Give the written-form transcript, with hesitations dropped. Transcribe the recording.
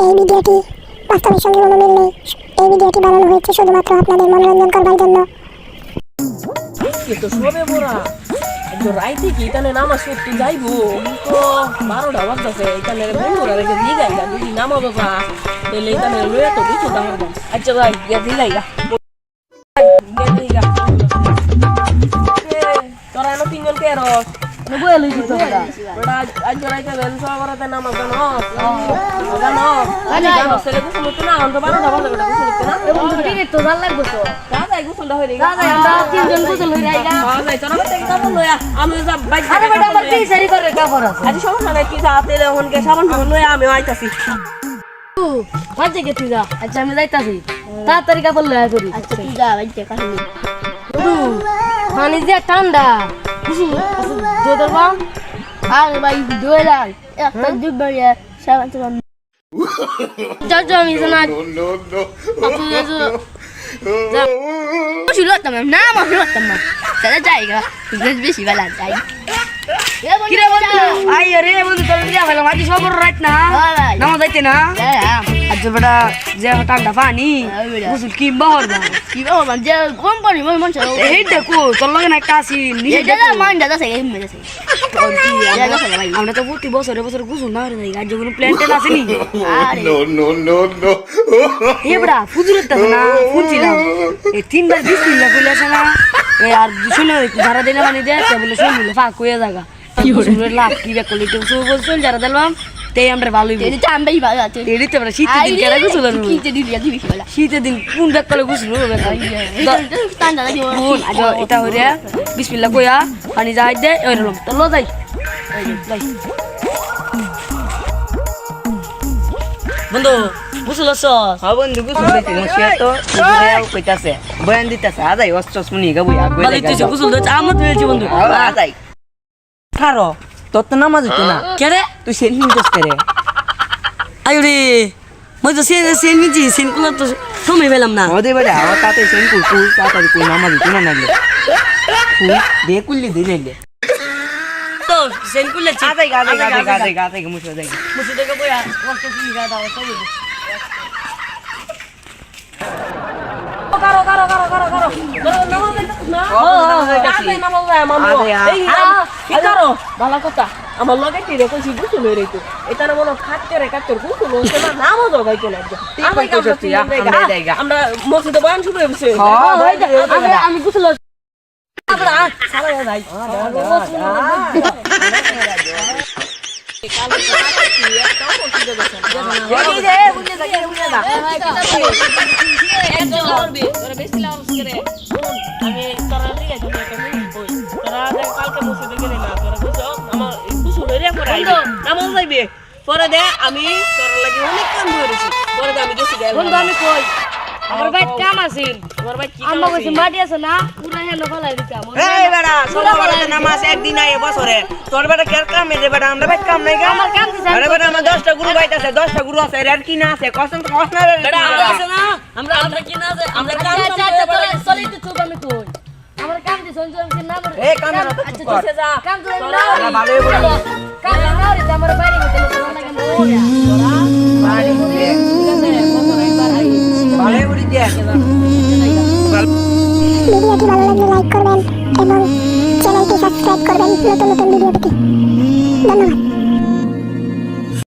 এই ভিডিওটি বাস্তবের সঙ্গে কোনো মিল নেই। এই ভিডিওটি বানানো হয়েছে শুধুমাত্র আপনাদের মনোরঞ্জন করবার জন্য। তো সবে মোরা একজন রাইতে কি এখানে নামাজ পড়তে যাইবো তো 12টা বাজতেছে এখানে বন্ধুরা রেখে দিয়ে যাই না যদি নামাবো না তাহলে এখানে লয়ে তো কিছু দাঁড়ার দাম আচ্ছা ভাই গিয়ে দিয়ে যাই তোরা এনো তিনজন কে রস বয়ে লইছি তো ওটা আজ রাইতে বেল সবারতে নামাজ জানো জানো জানো ছেলে কিছু লইতে না অন্ত 12টা বাজে ওটা কিছু লইতে না এবং দিনে তো ভাল লাগবে তো দাদাই গোসলটা হয়ে গেছে দাদা আমরা তিনজন গোসল হই রাইগা হ্যাঁ যাই তোরা থেকে কাপড় লয়া আমি যা বাইক আরে বেটা আমার কি সারি করে কাপড় আছে আজ সমস্যা নাই কি সাথে হনকে সাবান সাবান লয়া আমি আইতাছি বাজে গেছি যা আচ্ছা আমি যাইতাছি তাড়াতাড়ি কাপড় লয়া করি আচ্ছা তুই যা বাইতে কাছে পানি যে ঠান্ডা দে দরবা আর ভাই দুই লাখ একটা যুগ বাড়িয়া সাবান সাবান চাচা আমি জানা আপু যা শুরু করতাম না আমার শুরু করতাম না তাহলে জায়গা বেশি বেলা যাই কিরে বন্ধু আই রে বন্ধু তোর দিয়া ভালো আজি সবর রাত না নামা যাইতে না আজ বেটা যে ঠান্ডা পানি গোসল কি বহর না কি বাবা যে কোম্পানি মন চলো এই দেখো তোর লগে না একটা আছি নিজে এই দাদা মান দাদা থেকে মেরেছে আমরা তো প্রতি বছরে বছরে গোসল না রে আজ যখন প্ল্যান্টেন আছে নি No. এ বড়া ফুজুরের তো না ফুলছিলাম এই তিনবার বিসমিল্লাহ কইলাছ না এ আর শুনে যারা দিলে মানে দে বলে শুনলে ফাঁক হয়ে জায়গা কি হরে লাভ কি রে কলিতে বলছল যারা দিলাম তেই আমরা ভালোই এই যে আমরাই ভালো আছে এডিতে বড় শীতের দিন কেন গোসল কি যে দিদি দিবি বেলা শীতের দিন কোন দেখ করে গোসল হবে টান দাদা দিও কোন আজ এটা হইরে বিসমিল্লাহ কইয়া পানি যাই দে ওই রলম তো লো যাই যাই বন্ধু গোসল হচ্ছ হ্যাঁ বন্ধু গোসল দিতে সে তো বুঝাইও কইতাছে বয়ান দিতেছে আদাই অস্ত্র শুনি গাবই আগে ভালো তুই গোসল দে আমার তো হয়েছে বন্ধু আদাই খারো তোর তো নামাজ হইতো না কে রে তুই সেন নিতেছ রে আয়ু রে মই তো সেন নিছি সেন কুলা তো সময় পেলাম না ওদের বাড়ি আওয়া তাতে সেন কুল তাড়াতাড়ি কই নামাজ হইতো না নাগলে দে কুল্লি দে নাইলে তো সেন কুলে গাদাই মুছে দেই মুসি দেখে বইয়া কষ্ট কি গা দাও সব ভালো কথা আমার লগে কি রে কইছি গোসল হয়ে রইতো এটা না মনে খাচ্ছে রে কাচ্চর গোসল হচ্ছে না নামও জগাইতো না আমরা মসজিদে বয়ান শুরু হয়েছে আমি গোসল আমি তোরা ঠিক আছে তোরা কালকে মসজিদে গেলে না তোরা বুঝছো আমার কুসুল রে পরে নামাজ যাইবে পরে দে আমি তোর লাগি অনেক কাম করেছি পরে দে আমি গেছি বন্ধু আমি কই আমার ভাই কাম আছে তোমার ভাই কি আম্মা কইছে মাটি আছে না পুরা হেলো ফলাই দিতাম এই বেড়া সকালে নামাজ একদিন আইে বছরে তোর বেটা কের কাম রে বেটা আমরা ভাই কাম নাই গা আমার কাম দিছে আরে বেটা আমার 10টা গুরু বাইতাছে 10টা গুরু আছে আর কি না আছে কসম কসনা রে বেটা আমরা আছে না আমরা কি না আছে আমরা কাম আচ্ছা আচ্ছা তোরা চলি তো চুপ আমি কই আমার কাম দিছে সঞ্জয় কি না আমার এই কাম না তো আচ্ছা কর তুই যা কাম তো তোরা ভালোই বল কাম না রে আমার বাইরে গেছে তোরা লাগে না ভালোই বল ভালোই বলি দে ভিডিওটি ভালো লাগলে লাইক করবেন এবং চ্যানেলটি সাবস্ক্রাইব করবেন নতুন নতুন ভিডিও